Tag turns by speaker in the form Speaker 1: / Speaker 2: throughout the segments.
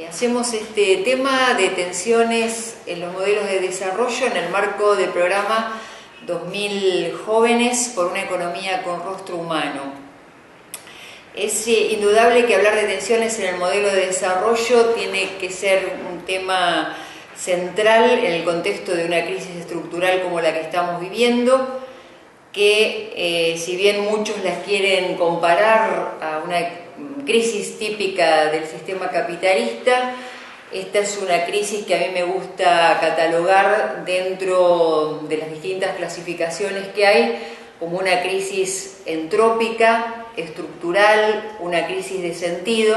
Speaker 1: Hacemos este tema de tensiones en los modelos de desarrollo en el marco del programa 2000 Jóvenes por una economía con rostro humano. Es indudable que hablar de tensiones en el modelo de desarrollo tiene que ser un tema central en el contexto de una crisis estructural como la que estamos viviendo, que si bien muchos las quieren comparar a una crisis típica del sistema capitalista, esta es una crisis que a mí me gusta catalogar dentro de las distintas clasificaciones que hay como una crisis entrópica, estructural, una crisis de sentido,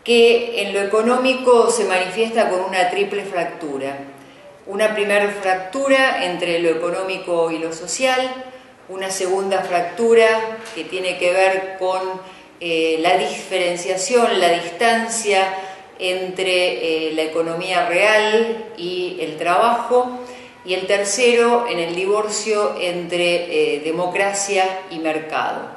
Speaker 1: que en lo económico se manifiesta con una triple fractura. Una primera fractura entre lo económico y lo social, una segunda fractura que tiene que ver con la diferenciación, la distancia entre la economía real y el trabajo, y el tercero en el divorcio entre democracia y mercado.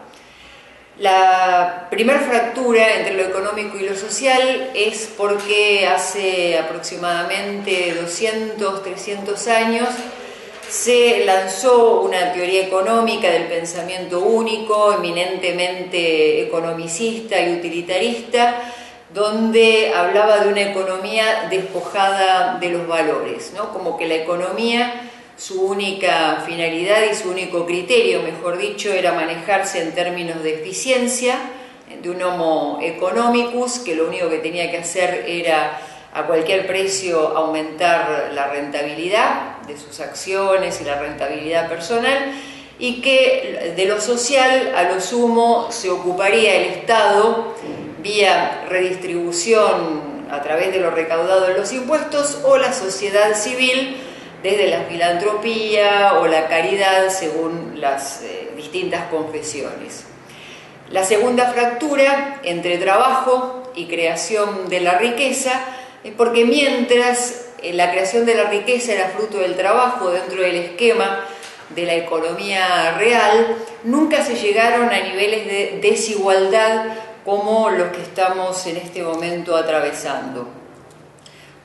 Speaker 1: La primera fractura entre lo económico y lo social es porque hace aproximadamente 200, 300 años se lanzó una teoría económica del pensamiento único, eminentemente economicista y utilitarista, donde hablaba de una economía despojada de los valores, ¿no? Como que la economía, su única finalidad y su único criterio, mejor dicho, era manejarse en términos de eficiencia, de un homo economicus, que lo único que tenía que hacer era a cualquier precio aumentar la rentabilidad de sus acciones y la rentabilidad personal, y que de lo social a lo sumo se ocuparía el Estado vía redistribución a través de lo recaudado en los impuestos, o la sociedad civil desde la filantropía o la caridad según las distintas confesiones. La segunda fractura entre trabajo y creación de la riqueza es porque mientras la creación de la riqueza era fruto del trabajo dentro del esquema de la economía real, nunca se llegaron a niveles de desigualdad como los que estamos en este momento atravesando.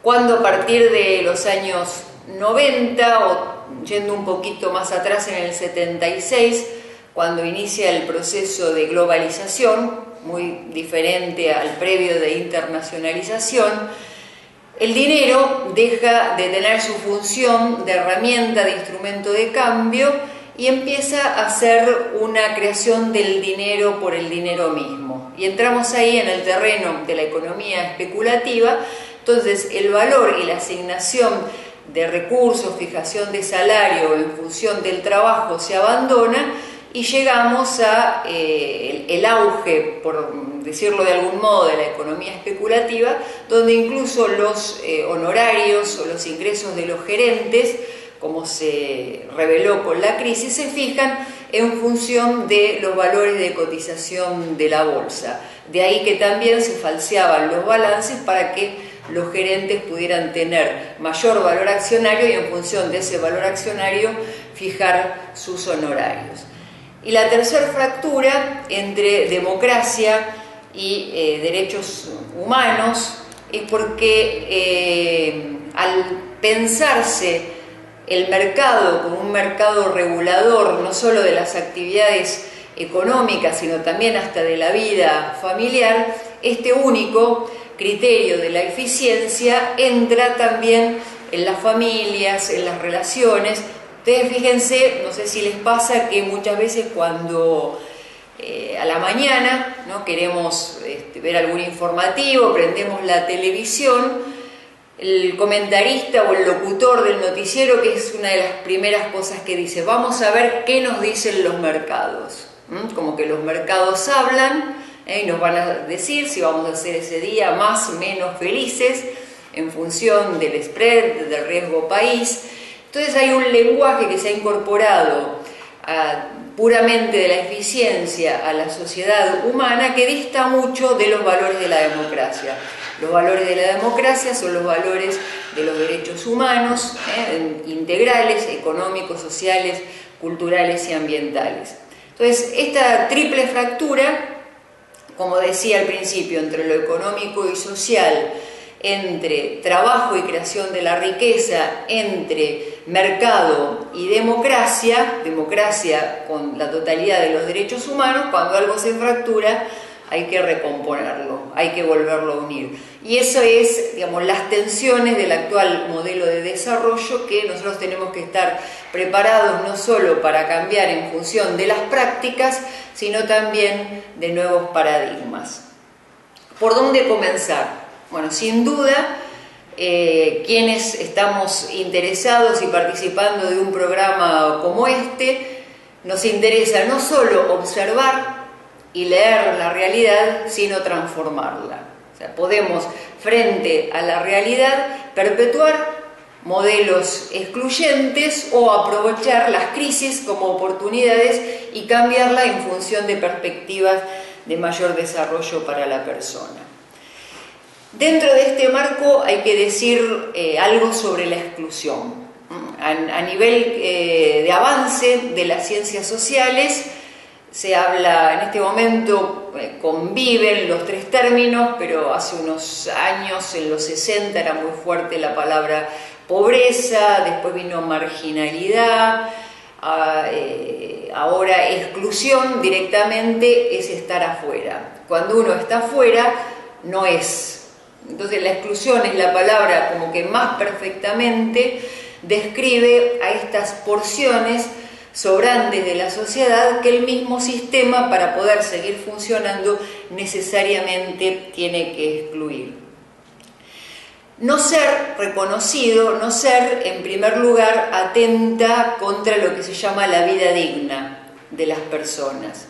Speaker 1: Cuando a partir de los años 90, o yendo un poquito más atrás en el 76, cuando inicia el proceso de globalización, muy diferente al previo de internacionalización, el dinero deja de tener su función de herramienta, de instrumento de cambio, y empieza a ser una creación del dinero por el dinero mismo. Y entramos ahí en el terreno de la economía especulativa. Entonces el valor y la asignación de recursos, fijación de salario en función del trabajo se abandona, y llegamos a el auge, por decirlo de algún modo, de la economía especulativa, donde incluso los honorarios o los ingresos de los gerentes, como se reveló con la crisis, se fijan en función de los valores de cotización de la bolsa. De ahí que también se falseaban los balances para que los gerentes pudieran tener mayor valor accionario y en función de ese valor accionario fijar sus honorarios. Y la tercera fractura entre democracia y derechos humanos es porque al pensarse el mercado como un mercado regulador, no solo de las actividades económicas, sino también hasta de la vida familiar, este único criterio de la eficiencia entra también en las familias, en las relaciones. Ustedes fíjense, no sé si les pasa que muchas veces cuando a la mañana, ¿no?, queremos ver algún informativo, prendemos la televisión, el comentarista o el locutor del noticiero, que es una de las primeras cosas que dice: vamos a ver qué nos dicen los mercados. Como que los mercados hablan y nos van a decir si vamos a hacer ese día más o menos felices en función del spread, del riesgo país. Entonces hay un lenguaje que se ha incorporado puramente de la eficiencia a la sociedad humana que dista mucho de los valores de la democracia. Los valores de la democracia son los valores de los derechos humanos, integrales, económicos, sociales, culturales y ambientales. Entonces, esta triple fractura como decía al principio, entre lo económico y social, entre trabajo y creación de la riqueza, entre mercado y democracia, democracia con la totalidad de los derechos humanos, cuando algo se fractura hay que recomponerlo, hay que volverlo a unir. Y eso es, digamos, las tensiones del actual modelo de desarrollo, que nosotros tenemos que estar preparados no solo para cambiar en función de las prácticas, sino también de nuevos paradigmas. ¿Por dónde comenzar? Bueno, sin duda, quienes estamos interesados y participando de un programa como este, nos interesa no solo observar y leer la realidad, sino transformarla. O sea, podemos, frente a la realidad, perpetuar modelos excluyentes o aprovechar las crisis como oportunidades y cambiarla en función de perspectivas de mayor desarrollo para la persona. Dentro de este marco hay que decir algo sobre la exclusión. A nivel de avance de las ciencias sociales, se habla, en este momento conviven los tres términos, pero hace unos años, en los 60, era muy fuerte la palabra pobreza, después vino marginalidad, ahora exclusión directamente es estar afuera. Cuando uno está afuera, no es. Entonces la exclusión es la palabra como que más perfectamente describe a estas porciones sobrantes de la sociedad que el mismo sistema, para poder seguir funcionando, necesariamente tiene que excluir. No ser reconocido, no ser, en primer lugar, atenta contra lo que se llama la vida digna de las personas.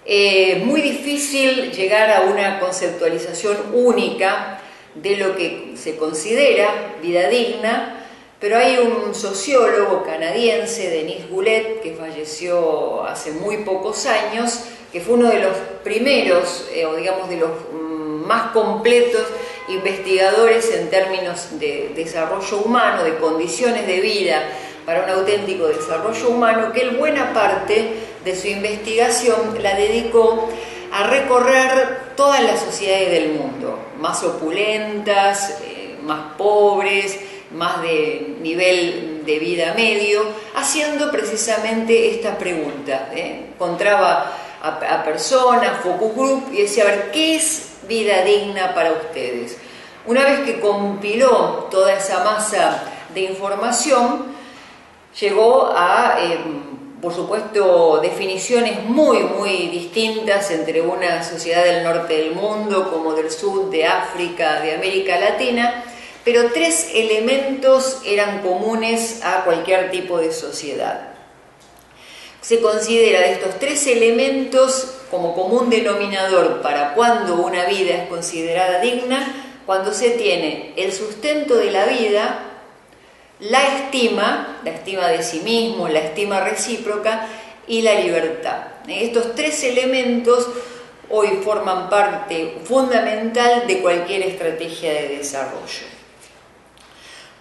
Speaker 1: Muy difícil llegar a una conceptualización única de lo que se considera vida digna, pero hay un sociólogo canadiense, Denis Goulet, que falleció hace muy pocos años, que fue uno de los primeros, o digamos de los más completos investigadores en términos de desarrollo humano, de condiciones de vida para un auténtico desarrollo humano, que él buena parte de su investigación la dedicó a recorrer todas las sociedades del mundo, más opulentas, más pobres, más de nivel de vida medio, haciendo precisamente esta pregunta. Encontraba a personas, focus group, y decía, a ver, ¿qué es vida digna para ustedes? Una vez que compiló toda esa masa de información, llegó a, por supuesto, definiciones muy, muy distintas entre una sociedad del norte del mundo, como del sur, de África, de América Latina, pero tres elementos eran comunes a cualquier tipo de sociedad. Se considera de estos tres elementos como común denominador para cuando una vida es considerada digna, cuando se tiene el sustento de la vida, la estima de sí mismo, la estima recíproca y la libertad. Estos tres elementos hoy forman parte fundamental de cualquier estrategia de desarrollo.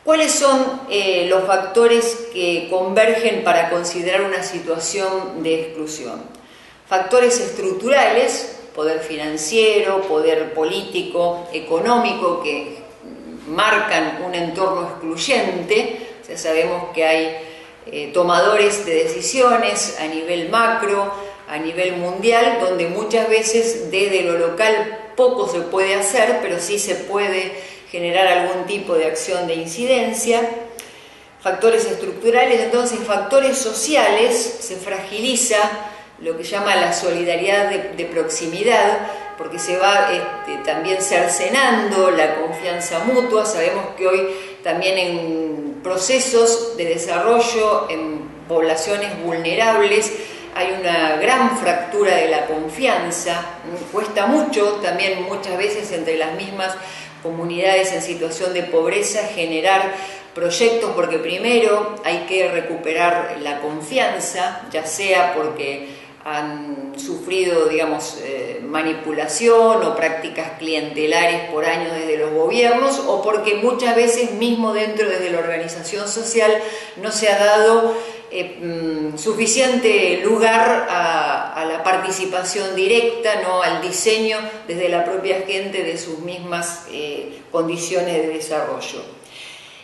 Speaker 1: ¿Cuáles son los factores que convergen para considerar una situación de exclusión? Factores estructurales, poder financiero, poder político, económico, que marcan un entorno excluyente. O sea, sabemos que hay tomadores de decisiones a nivel macro, a nivel mundial, donde muchas veces desde lo local poco se puede hacer, pero sí se puede generar algún tipo de acción de incidencia. Factores estructurales, entonces factores sociales, se fragiliza lo que llama la solidaridad de proximidad, porque se va también cercenando la confianza mutua. Sabemos que hoy también en procesos de desarrollo, en poblaciones vulnerables, hay una gran fractura de la confianza. Cuesta mucho también muchas veces entre las mismas comunidades en situación de pobreza generar proyectos, porque primero hay que recuperar la confianza, ya sea porque han sufrido, digamos, manipulación o prácticas clientelares por años desde los gobiernos, o porque muchas veces mismo dentro de la organización social no se ha dado suficiente lugar a la la participación directa, ¿no?, al diseño desde la propia gente de sus mismas condiciones de desarrollo.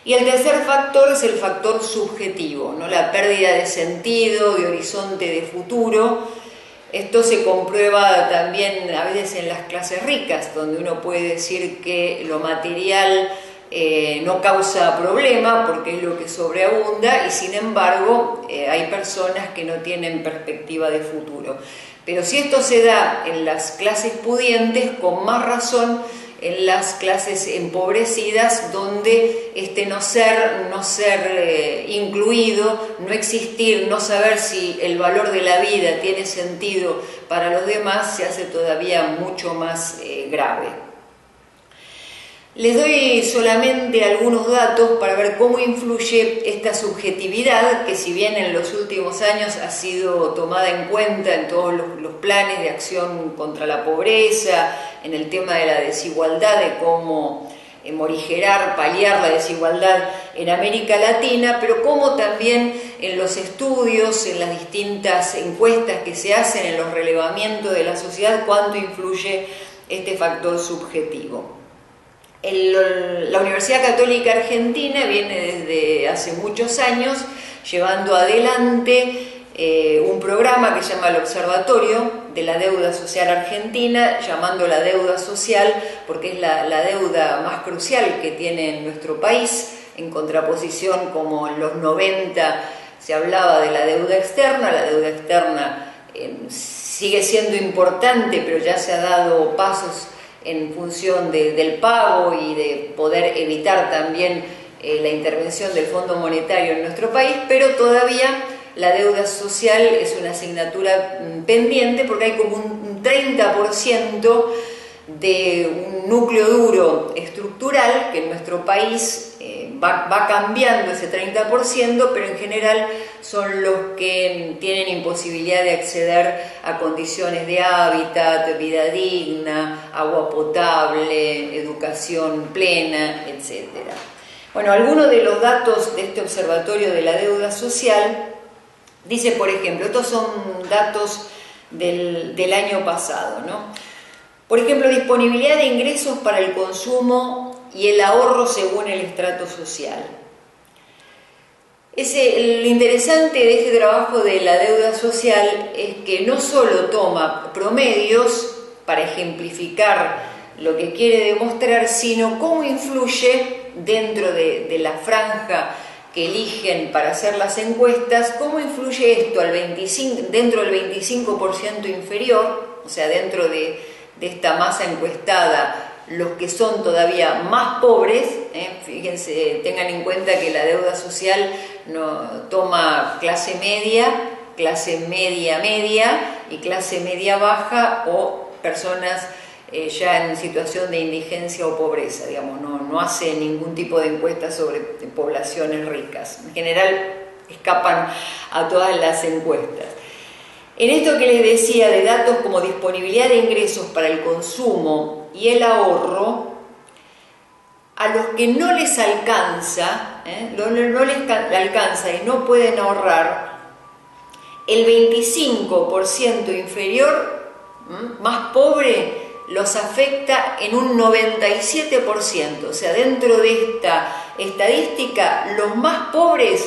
Speaker 1: Y el tercer factor es el factor subjetivo, ¿no?, la pérdida de sentido, de horizonte, de futuro. Esto se comprueba también a veces en las clases ricas, donde uno puede decir que lo material no causa problema porque es lo que sobreabunda, y sin embargo hay personas que no tienen perspectiva de futuro. Pero si esto se da en las clases pudientes, con más razón en las clases empobrecidas, donde no ser incluido, no existir, no saber si el valor de la vida tiene sentido para los demás, se hace todavía mucho más grave. Les doy solamente algunos datos para ver cómo influye esta subjetividad, que si bien en los últimos años ha sido tomada en cuenta en todos los planes de acción contra la pobreza, en el tema de la desigualdad, de cómo morigerar, paliar la desigualdad en América Latina, pero como también en los estudios, en las distintas encuestas que se hacen, en los relevamientos de la sociedad, cuánto influye este factor subjetivo. La Universidad Católica Argentina viene desde hace muchos años llevando adelante un programa que se llama el Observatorio de la Deuda Social Argentina, llamando la deuda social porque es la deuda más crucial que tiene nuestro país, en contraposición, como en los 90 se hablaba de la deuda externa sigue siendo importante, pero ya se ha dado pasos en función del pago y de poder evitar también la intervención del Fondo Monetario en nuestro país, pero todavía la deuda social es una asignatura pendiente porque hay como un 30% de un núcleo duro estructural que en nuestro país va cambiando ese 30%, pero en general son los que tienen imposibilidad de acceder a condiciones de hábitat, vida digna, agua potable, educación plena, etc. Bueno, algunos de los datos de este observatorio de la deuda social dice, por ejemplo, estos son datos del año pasado, ¿no? Por ejemplo, disponibilidad de ingresos para el consumo y el ahorro según el estrato social. Lo interesante de este trabajo de la deuda social es que no solo toma promedios para ejemplificar lo que quiere demostrar, sino cómo influye dentro de la franja que eligen para hacer las encuestas, cómo influye esto dentro del 25% inferior, o sea, dentro de esta masa encuestada, los que son todavía más pobres. Fíjense, tengan en cuenta que la deuda social no toma clase media y clase media baja, o personas ya en situación de indigencia o pobreza, digamos, no hace ningún tipo de encuesta sobre poblaciones ricas. En general escapan a todas las encuestas. En esto que les decía de datos como disponibilidad de ingresos para el consumo y el ahorro, a los que no les alcanza, no les alcanza y no pueden ahorrar, el 25% inferior, más pobre, los afecta en un 97%. O sea, dentro de esta estadística, los más pobres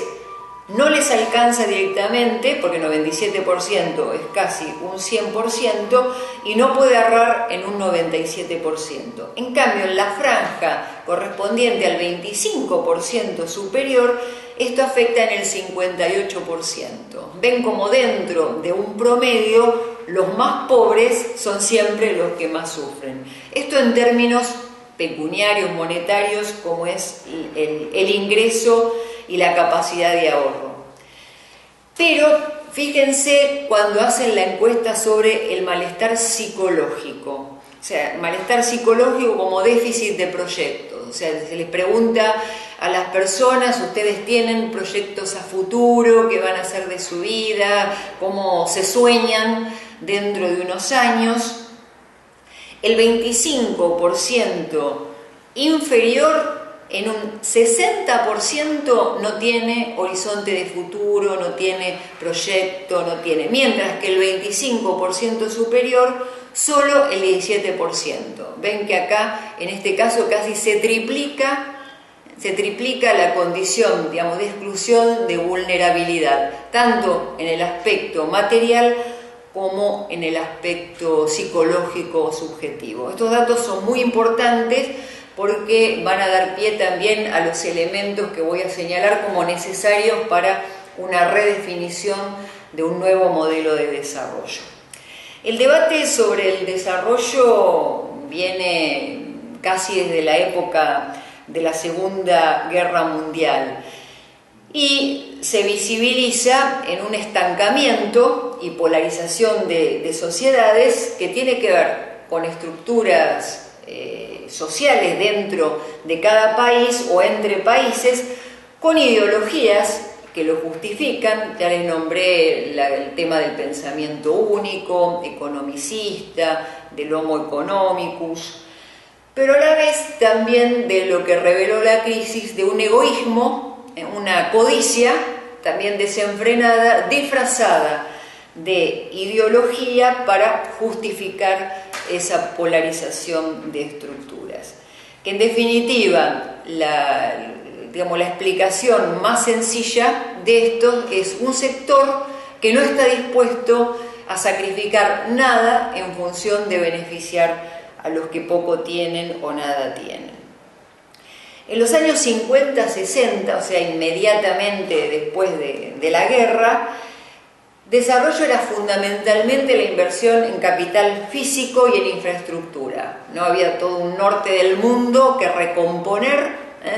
Speaker 1: no les alcanza directamente, porque 97% es casi un 100%, y no puede ahorrar en un 97%. En cambio, en la franja correspondiente al 25% superior, esto afecta en el 58%. Ven como dentro de un promedio, los más pobres son siempre los que más sufren. Esto en términos pecuniarios, monetarios, como es el ingreso y la capacidad de ahorro. Pero fíjense cuando hacen la encuesta sobre el malestar psicológico, o sea, malestar psicológico como déficit de proyectos. O sea, se les pregunta a las personas, ustedes tienen proyectos a futuro, qué van a hacer de su vida, cómo se sueñan dentro de unos años. El 25% inferior en un 60% no tiene horizonte de futuro, no tiene proyecto, no tiene, mientras que el 25% superior, solo el 17%. Ven que acá, en este caso, casi se triplica la condición, digamos, de exclusión, de vulnerabilidad, tanto en el aspecto material como en el aspecto psicológico o subjetivo. Estos datos son muy importantes porque van a dar pie también a los elementos que voy a señalar como necesarios para una redefinición de un nuevo modelo de desarrollo. El debate sobre el desarrollo viene casi desde la época de la Segunda Guerra Mundial y se visibiliza en un estancamiento y polarización de sociedades que tiene que ver con estructuras sociales dentro de cada país o entre países, con ideologías que lo justifican. Ya les nombré el tema del pensamiento único, economicista, del homo economicus, pero a la vez también de lo que reveló la crisis, de un egoísmo, una codicia también desenfrenada, disfrazada de ideología para justificar esa polarización de estructuras. Que en definitiva, la explicación más sencilla de esto es un sector que no está dispuesto a sacrificar nada en función de beneficiar a los que poco tienen o nada tienen. En los años 50, 60, o sea, inmediatamente después de la guerra, desarrollo era fundamentalmente la inversión en capital físico y en infraestructura. No había todo un norte del mundo que recomponer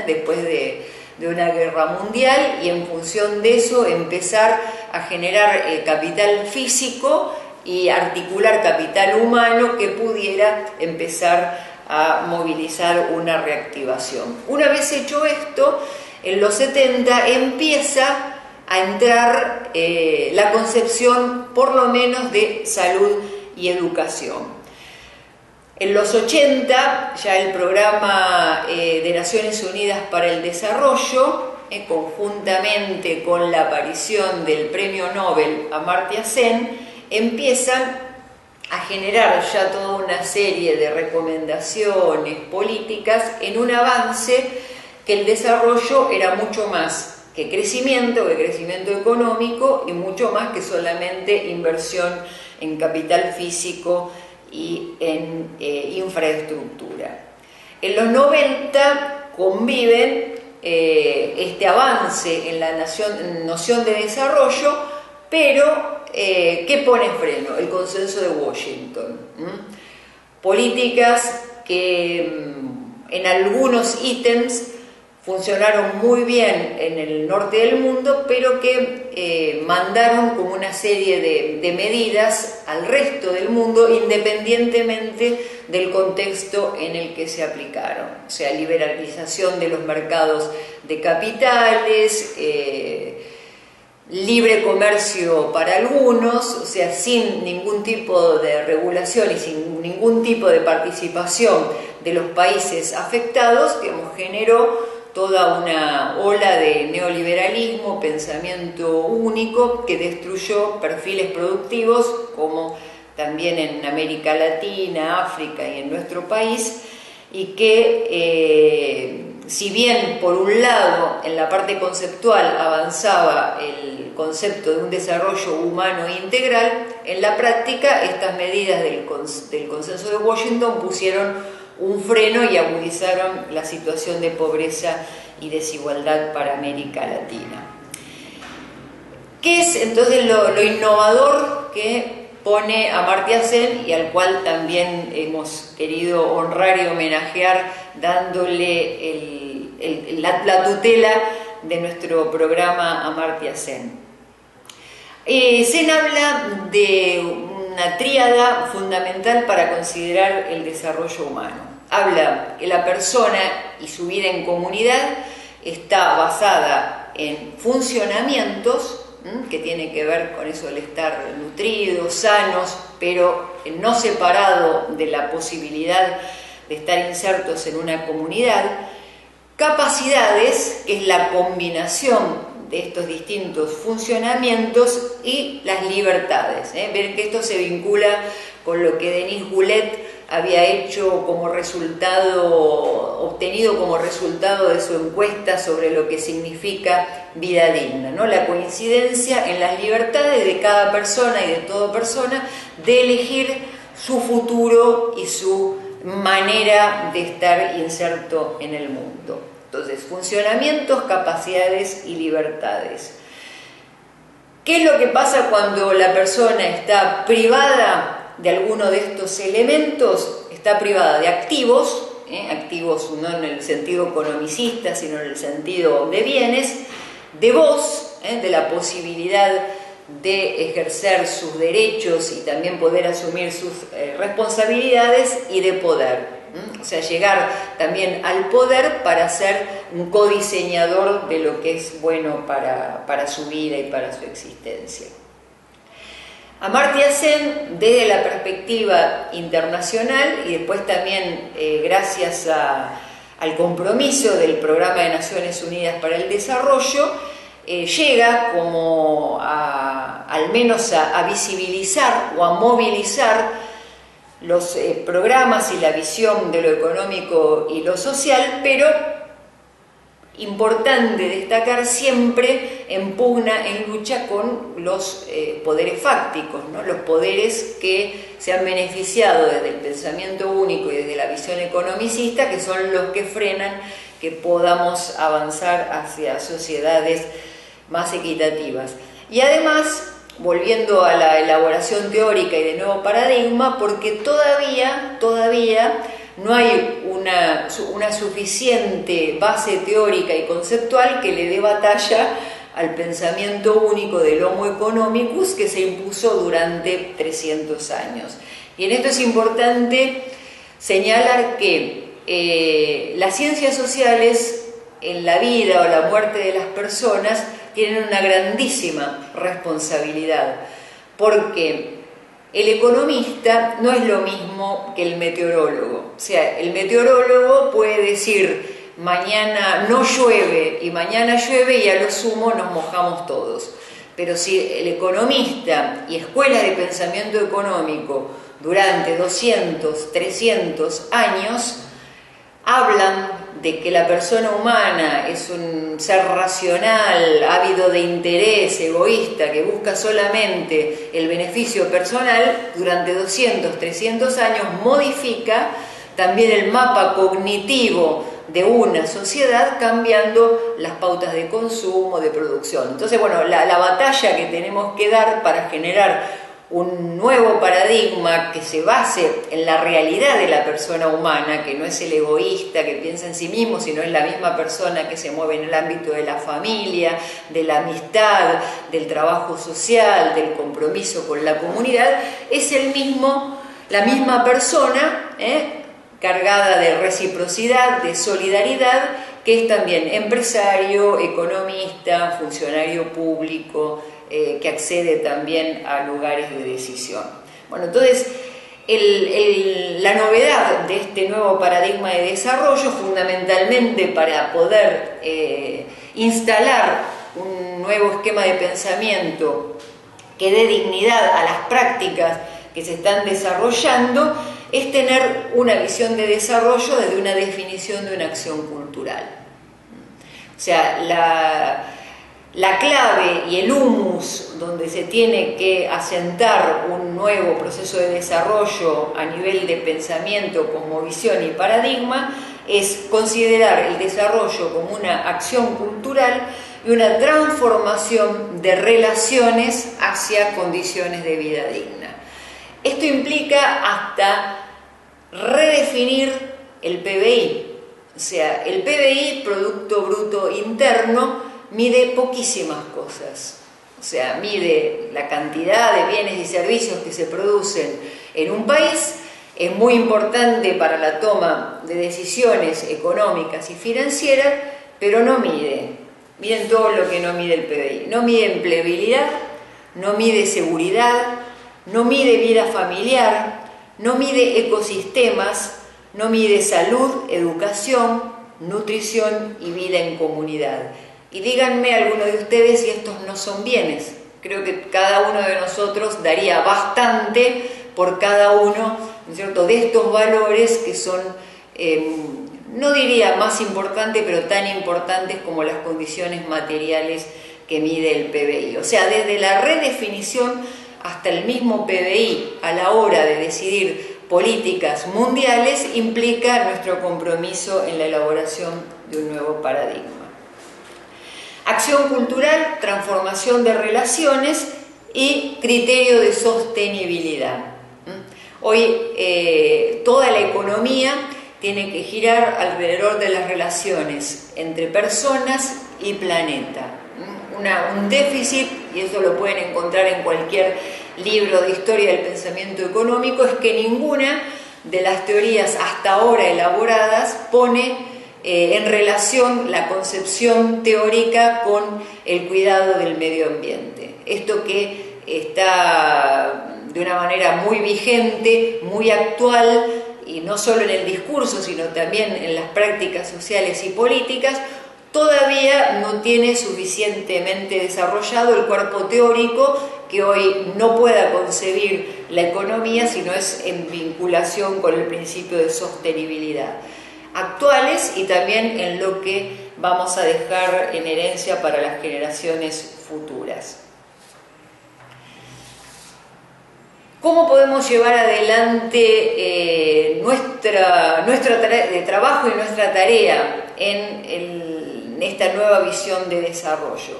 Speaker 1: después de una guerra mundial, y en función de eso empezar a generar capital físico y articular capital humano que pudiera empezar a movilizar una reactivación. Una vez hecho esto, en los 70 empieza a entrar la concepción por lo menos de salud y educación. En los 80 ya el programa de Naciones Unidas para el Desarrollo, conjuntamente con la aparición del premio Nobel Amartya Sen, empiezan a generar ya toda una serie de recomendaciones políticas en un avance que el desarrollo era mucho más que crecimiento económico y mucho más que solamente inversión en capital físico y en infraestructura. En los 90 conviven este avance en la noción de desarrollo, pero ¿qué pone freno? El consenso de Washington. Políticas que en algunos ítems funcionaron muy bien en el norte del mundo, pero que mandaron como una serie de medidas al resto del mundo independientemente del contexto en el que se aplicaron. O sea, liberalización de los mercados de capitales, libre comercio para algunos, o sea, sin ningún tipo de regulación y sin ningún tipo de participación de los países afectados, digamos, generó toda una ola de neoliberalismo, pensamiento único, que destruyó perfiles productivos, como también en América Latina, África y en nuestro país, y que si bien por un lado en la parte conceptual avanzaba el concepto de un desarrollo humano e integral, en la práctica estas medidas del consenso de Washington pusieron un freno y agudizaron la situación de pobreza y desigualdad para América Latina. ¿Qué es entonces lo innovador que pone Amartya Sen y al cual también hemos querido honrar y homenajear dándole la tutela de nuestro programa Amartya Sen? Sen habla de una tríada fundamental para considerar el desarrollo humano. Habla que la persona y su vida en comunidad está basada en funcionamientos, que tiene que ver con eso del estar nutridos, sanos, pero no separado de la posibilidad de estar insertos en una comunidad, Capacidades, que es la combinación de estos distintos funcionamientos, y las libertades. Ver que esto se vincula con lo que Denis Goulet había hecho como resultado, obtenido como resultado de su encuesta sobre lo que significa vida digna, ¿no? La coincidencia en las libertades de cada persona y de toda persona de elegir su futuro y su manera de estar inserto en el mundo. Entonces, funcionamientos, capacidades y libertades. ¿Qué es lo que pasa cuando la persona está privada de alguno de estos elementos? Está privada de activos, activos no en el sentido economicista, sino en el sentido de bienes, de voz, de la posibilidad de ejercer sus derechos y también poder asumir sus responsabilidades, y de poder. O sea, llegar también al poder para ser un codiseñador de lo que es bueno para su vida y para su existencia. Amartya Sen, desde la perspectiva internacional y después también gracias al compromiso del Programa de Naciones Unidas para el Desarrollo, llega como al menos a visibilizar o a movilizar los programas y la visión de lo económico y lo social, pero importante destacar, siempre en pugna, en lucha con los poderes fácticos, ¿no? Los poderes que se han beneficiado desde el pensamiento único y desde la visión economicista, que son los que frenan que podamos avanzar hacia sociedades más equitativas. Y además, volviendo a la elaboración teórica y de nuevo paradigma, porque todavía no hay una suficiente base teórica y conceptual que le dé batalla al pensamiento único del Homo economicus que se impuso durante 300 años. Y en esto es importante señalar que las ciencias sociales en la vida o la muerte de las personas tienen una grandísima responsabilidad, porque el economista no es lo mismo que el meteorólogo. O sea, el meteorólogo puede decir mañana no llueve y mañana llueve y a lo sumo nos mojamos todos. Pero si el economista y escuelas de pensamiento económico durante 200, 300 años hablan de que la persona humana es un ser racional, ávido de interés, egoísta, que busca solamente el beneficio personal, durante 200, 300 años modifica también el mapa cognitivo de una sociedad, cambiando las pautas de consumo, de producción. Entonces, bueno, la batalla que tenemos que dar para generar un nuevo paradigma que se base en la realidad de la persona humana, que no es el egoísta que piensa en sí mismo, sino es la misma persona que se mueve en el ámbito de la familia, de la amistad, del trabajo social, del compromiso con la comunidad, es la misma persona, cargada de reciprocidad, de solidaridad, que es también empresario, economista, funcionario público, que accede también a lugares de decisión. Bueno, entonces, la novedad de este nuevo paradigma de desarrollo, fundamentalmente para poder instalar un nuevo esquema de pensamiento que dé dignidad a las prácticas que se están desarrollando, es tener una visión de desarrollo desde una definición de una acción cultural. O sea, la clave y el humus donde se tiene que asentar un nuevo proceso de desarrollo a nivel de pensamiento, cosmovisión y paradigma es considerar el desarrollo como una acción cultural y una transformación de relaciones hacia condiciones de vida digna. Esto implica hasta redefinir el PBI. O sea, el PBI, Producto Bruto Interno, mide poquísimas cosas. O sea, mide la cantidad de bienes y servicios que se producen en un país, es muy importante para la toma de decisiones económicas y financieras, pero no mide. Miren todo lo que no mide el PBI. No mide empleabilidad, no mide seguridad, no mide vida familiar, no mide ecosistemas, no mide salud, educación, nutrición y vida en comunidad. Y díganme algunos de ustedes si estos no son bienes. Creo que cada uno de nosotros daría bastante por cada uno, ¿no es cierto?, de estos valores que son, no diría más importantes, pero tan importantes como las condiciones materiales que mide el PBI. O sea, desde la redefinición hasta el mismo PBI a la hora de decidir políticas mundiales implica nuestro compromiso en la elaboración de un nuevo paradigma. Acción cultural, transformación de relaciones y criterio de sostenibilidad. Hoy toda la economía tiene que girar alrededor de las relaciones entre personas y planeta. Un déficit, y eso lo pueden encontrar en cualquier libro de historia del pensamiento económico, es que ninguna de las teorías hasta ahora elaboradas pone en relación la concepción teórica con el cuidado del medio ambiente. Esto que está de una manera muy vigente, muy actual, y no solo en el discurso, sino también en las prácticas sociales y políticas, todavía no tiene suficientemente desarrollado el cuerpo teórico que hoy no pueda concebir la economía si no es en vinculación con el principio de sostenibilidad, actuales y también en lo que vamos a dejar en herencia para las generaciones futuras. ¿Cómo podemos llevar adelante nuestro trabajo y nuestra tarea en esta nueva visión de desarrollo?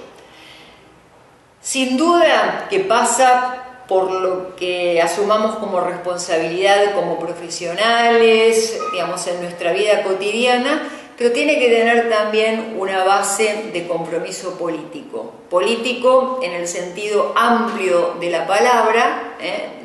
Speaker 1: Sin duda que pasa por lo que asumamos como responsabilidad como profesionales, digamos, en nuestra vida cotidiana, pero tiene que tener también una base de compromiso político. Político en el sentido amplio de la palabra.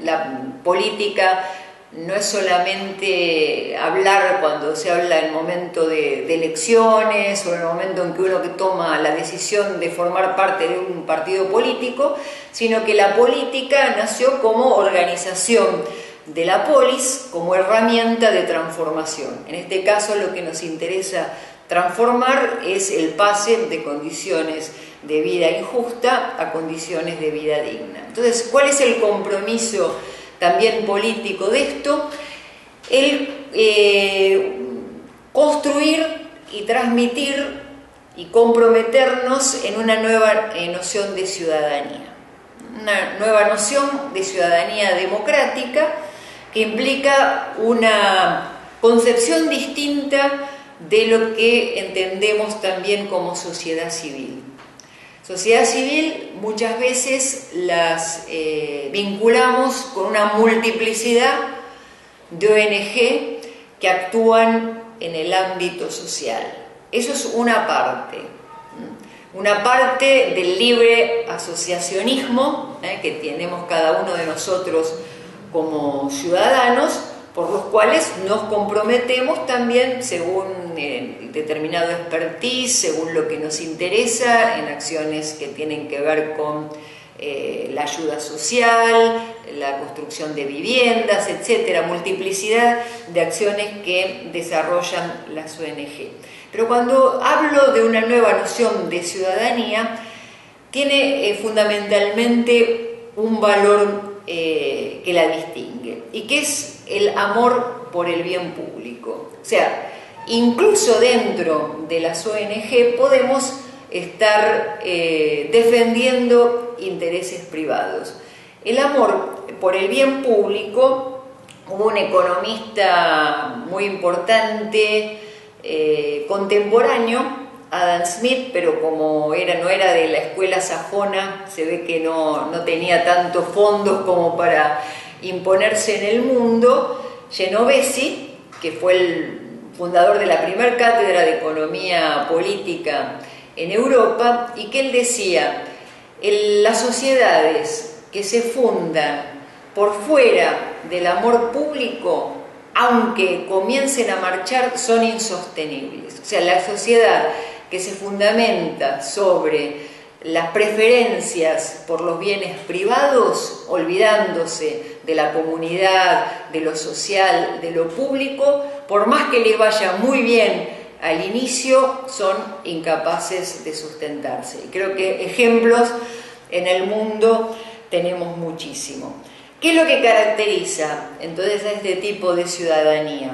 Speaker 1: La política no es solamente hablar cuando se habla en el momento de elecciones o en el momento en que uno toma la decisión de formar parte de un partido político, sino que la política nació como organización de la polis, como herramienta de transformación. En este caso lo que nos interesa transformar es el pase de condiciones de vida injusta a condiciones de vida digna. Entonces, ¿cuál es el compromiso también político de esto? El construir y transmitir y comprometernos en una nueva noción de ciudadanía. Una nueva noción de ciudadanía democrática que implica una concepción distinta de lo que entendemos también como sociedad civil. Sociedad civil muchas veces las vinculamos con una multiplicidad de ONG que actúan en el ámbito social. Eso es una parte del libre asociacionismo que tenemos cada uno de nosotros como ciudadanos, por los cuales nos comprometemos también según determinado expertise, según lo que nos interesa, en acciones que tienen que ver con la ayuda social, la construcción de viviendas, etcétera, multiplicidad de acciones que desarrollan las ONG. Pero cuando hablo de una nueva noción de ciudadanía, tiene fundamentalmente un valor que la distingue, y que es el amor por el bien público. O sea, incluso dentro de las ONG podemos estar defendiendo intereses privados. El amor por el bien público, hubo un economista muy importante contemporáneo, Adam Smith, pero como no era de la escuela sajona, se ve que no tenía tantos fondos como para imponerse en el mundo. Genovesi, que fue el fundador de la primera cátedra de economía política en Europa, y que él decía: las sociedades que se fundan por fuera del amor público, aunque comiencen a marchar, son insostenibles. O sea, la sociedad que se fundamenta sobre las preferencias por los bienes privados, olvidándose de la comunidad, de lo social, de lo público, por más que les vaya muy bien al inicio son incapaces de sustentarse. Y creo que ejemplos en el mundo tenemos muchísimo. ¿Qué es lo que caracteriza entonces a este tipo de ciudadanía?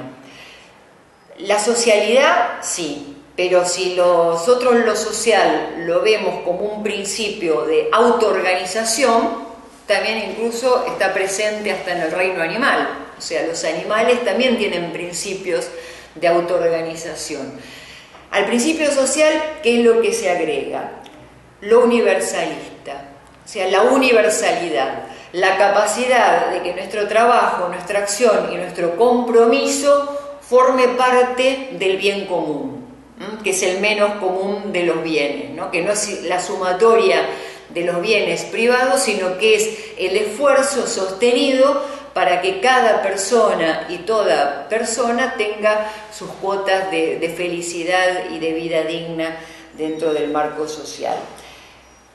Speaker 1: La socialidad, sí, pero si nosotros lo social lo vemos como un principio de autoorganización, también incluso está presente hasta en el reino animal. O sea, los animales también tienen principios de autoorganización. Al principio social, ¿qué es lo que se agrega? Lo universalista, o sea, la universalidad, la capacidad de que nuestro trabajo, nuestra acción y nuestro compromiso forme parte del bien común, que es el menos común de los bienes, ¿no? Que no es la sumatoria de los bienes privados, sino que es el esfuerzo sostenido para que cada persona y toda persona tenga sus cuotas de felicidad y de vida digna dentro del marco social.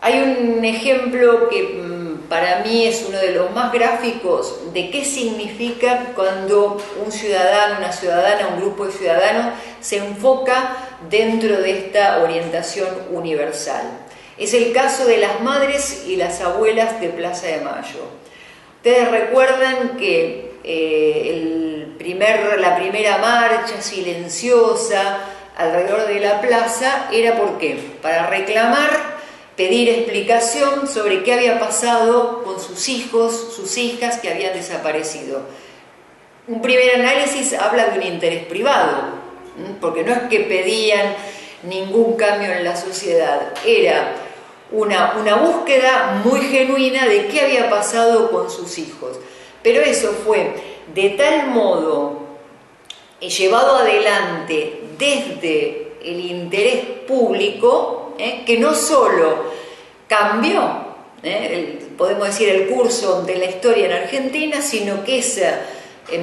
Speaker 1: Hay un ejemplo que para mí es uno de los más gráficos de qué significa cuando un ciudadano, una ciudadana, un grupo de ciudadanos se enfoca dentro de esta orientación universal. Es el caso de las madres y las abuelas de Plaza de Mayo. Ustedes recuerdan que la primera marcha silenciosa alrededor de la plaza era ¿por qué? Para reclamar, pedir explicación sobre qué había pasado con sus hijos, sus hijas que habían desaparecido. Un primer análisis habla de un interés privado, porque no es que pedían ningún cambio en la sociedad, era una búsqueda muy genuina de qué había pasado con sus hijos. Pero eso fue de tal modo llevado adelante desde el interés público, que no solo cambió, podemos decir, el curso de la historia en Argentina, sino que esa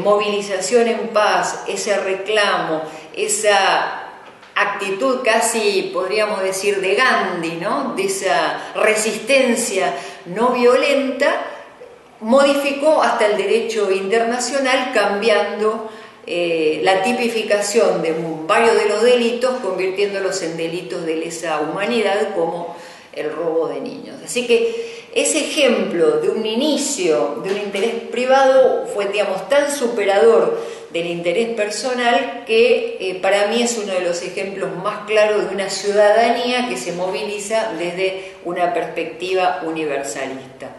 Speaker 1: movilización en paz, ese reclamo, esa actitud casi, podríamos decir, de Gandhi, ¿no? De esa resistencia no violenta, modificó hasta el derecho internacional, cambiando la tipificación de varios de los delitos, convirtiéndolos en delitos de lesa humanidad, como el robo de niños. Así que ese ejemplo de un inicio de un interés privado fue, digamos, tan superador del interés personal que para mí es uno de los ejemplos más claros de una ciudadanía que se moviliza desde una perspectiva universalista.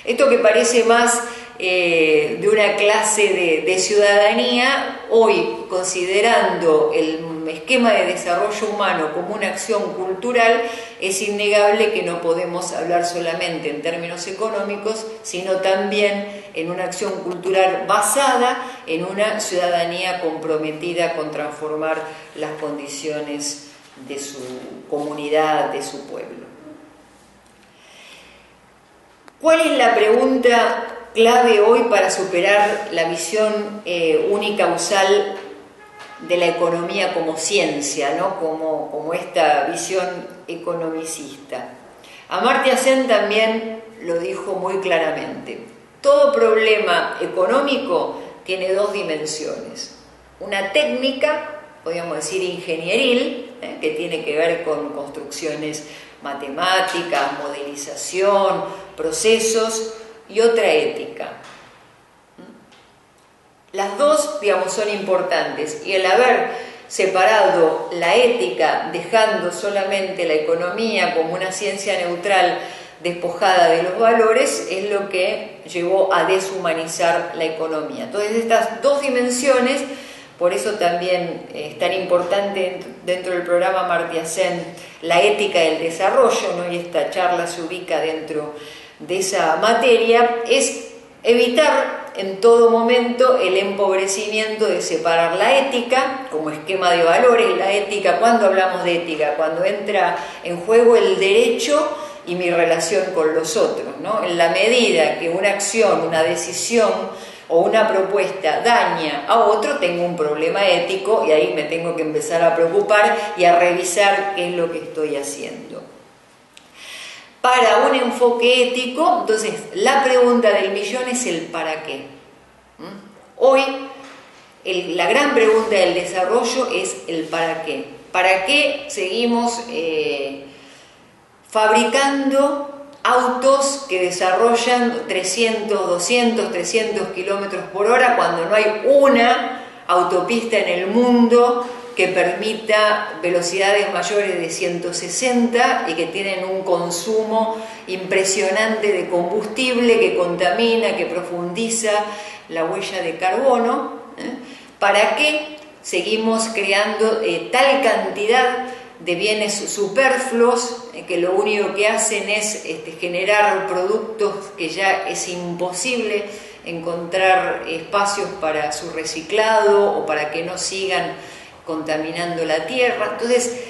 Speaker 1: Esto que parece más de una clase de ciudadanía, hoy considerando el esquema de desarrollo humano como una acción cultural, es innegable que no podemos hablar solamente en términos económicos, sino también en una acción cultural basada en una ciudadanía comprometida con transformar las condiciones de su comunidad, de su pueblo. ¿Cuál es la pregunta clave hoy para superar la visión unicausal de la economía como ciencia, ¿no? como esta visión economicista? Amartya Sen también lo dijo muy claramente. Todo problema económico tiene dos dimensiones. Una técnica, podríamos decir ingenieril, que tiene que ver con construcciones matemáticas, modelización, procesos, y otra ética. Las dos, digamos, son importantes, y el haber separado la ética, dejando solamente la economía como una ciencia neutral despojada de los valores, es lo que llevó a deshumanizar la economía. Entonces, estas dos dimensiones, por eso también es tan importante dentro del programa Amartya Sen la ética del desarrollo, ¿no? Y esta charla se ubica dentro de esa materia, es evitar en todo momento el empobrecimiento de separar la ética como esquema de valores. La ética, ¿cuándo hablamos de ética? Cuando entra en juego el derecho y mi relación con los otros, ¿no? En la medida que una acción, una decisión o una propuesta daña a otro, tengo un problema ético y ahí me tengo que empezar a preocupar y a revisar qué es lo que estoy haciendo. Para un enfoque ético, entonces, la pregunta del millón es el ¿para qué? Hoy, la gran pregunta del desarrollo es el para qué. ¿Para qué seguimos fabricando autos que desarrollan 300, 200, 300 kilómetros por hora cuando no hay una autopista en el mundo que permita velocidades mayores de 160 y que tienen un consumo impresionante de combustible que contamina, que profundiza la huella de carbono? ¿Para qué seguimos creando tal cantidad de bienes superfluos que lo único que hacen es generar productos que ya es imposible encontrar espacios para su reciclado o para que no sigan contaminando la tierra? Entonces,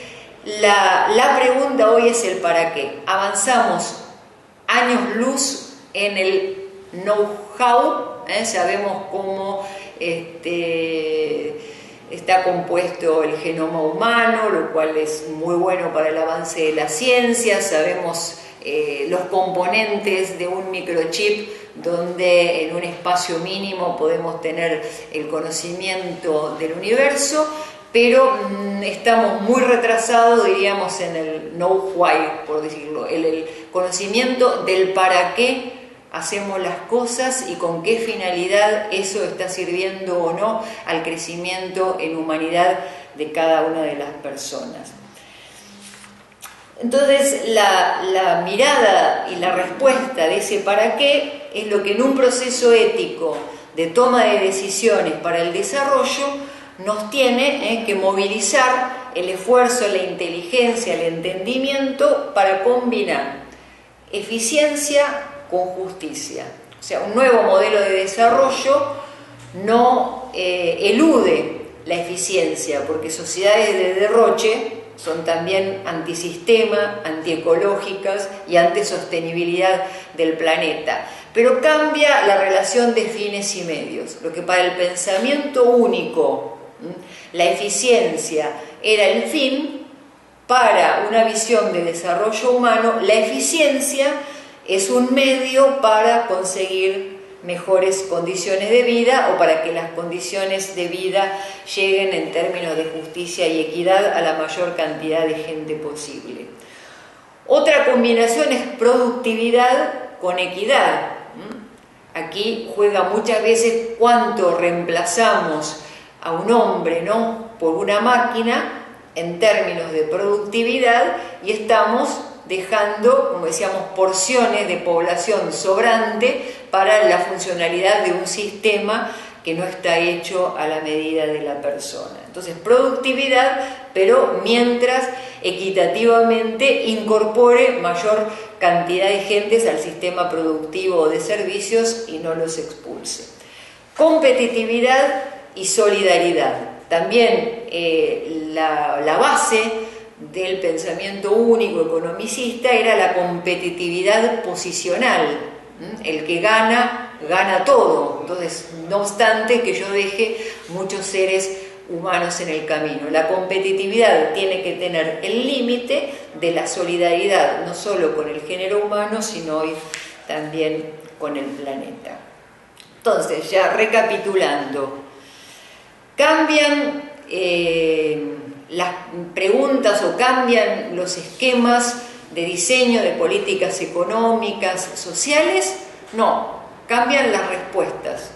Speaker 1: la pregunta hoy es el para qué. Avanzamos años luz en el know-how, sabemos cómo está compuesto el genoma humano, lo cual es muy bueno para el avance de la ciencia. Sabemos los componentes de un microchip, donde en un espacio mínimo podemos tener el conocimiento del universo, pero estamos muy retrasados, diríamos, en el know-why, por decirlo, el conocimiento del para qué hacemos las cosas y con qué finalidad eso está sirviendo o no al crecimiento en humanidad de cada una de las personas. Entonces, la mirada y la respuesta de ese para qué es lo que en un proceso ético de toma de decisiones para el desarrollo nos tiene que movilizar el esfuerzo, la inteligencia, el entendimiento para combinar eficiencia con justicia. O sea, un nuevo modelo de desarrollo no elude la eficiencia, porque sociedades de derroche son también antisistema, antiecológicas y antisostenibilidad del planeta. Pero cambia la relación de fines y medios. Lo que para el pensamiento único, la eficiencia era el fin, para una visión de desarrollo humano, la eficiencia es un medio para conseguir mejores condiciones de vida o para que las condiciones de vida lleguen en términos de justicia y equidad a la mayor cantidad de gente posible. Otra combinación es productividad con equidad. Aquí juega muchas veces cuánto reemplazamos a un hombre, ¿no?, por una máquina en términos de productividad, y estamos dejando, como decíamos, porciones de población sobrante para la funcionalidad de un sistema que no está hecho a la medida de la persona. Entonces, productividad, pero mientras equitativamente incorpore mayor cantidad de gentes al sistema productivo de servicios y no los expulse. Competitividad y solidaridad. También la base del pensamiento único economicista era la competitividad posicional. El que gana, gana todo. Entonces, no obstante que yo deje muchos seres humanos en el camino. La competitividad tiene que tener el límite de la solidaridad, no solo con el género humano, sino hoy también con el planeta. Entonces, ya recapitulando, cambian las preguntas o cambian los esquemas de diseño de políticas económicas, sociales. No, cambian las respuestas.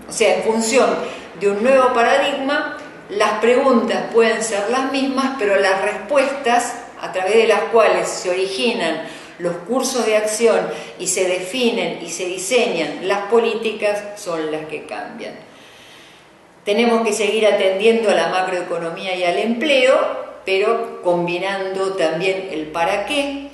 Speaker 1: O sea, en función de un nuevo paradigma, las preguntas pueden ser las mismas, pero las respuestas a través de las cuales se originan los cursos de acción y se definen y se diseñan las políticas son las que cambian. Tenemos que seguir atendiendo a la macroeconomía y al empleo, pero combinando también el para qué,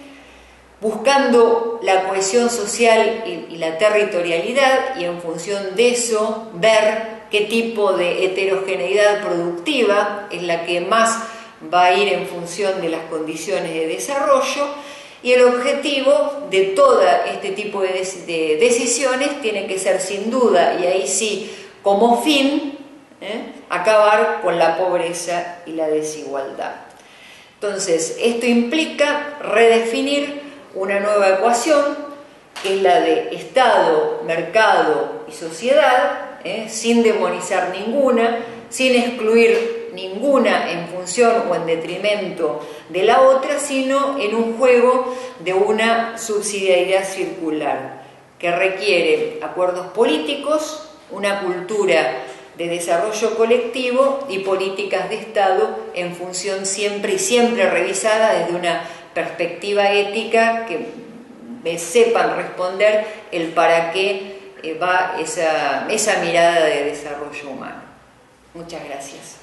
Speaker 1: buscando la cohesión social y la territorialidad, y en función de eso ver qué tipo de heterogeneidad productiva es la que más va a ir en función de las condiciones de desarrollo, y el objetivo de todo este tipo de decisiones tiene que ser, sin duda, y ahí sí, como fin, acabar con la pobreza y la desigualdad. Entonces, esto implica redefinir una nueva ecuación, que es la de Estado, mercado y sociedad, sin demonizar ninguna, sin excluir ninguna en función o en detrimento de la otra, sino en un juego de una subsidiariedad circular que requiere acuerdos políticos, una cultura de desarrollo colectivo y políticas de Estado en función siempre y siempre revisada desde una perspectiva ética que sepan responder el para qué va esa mirada de desarrollo humano. Muchas gracias.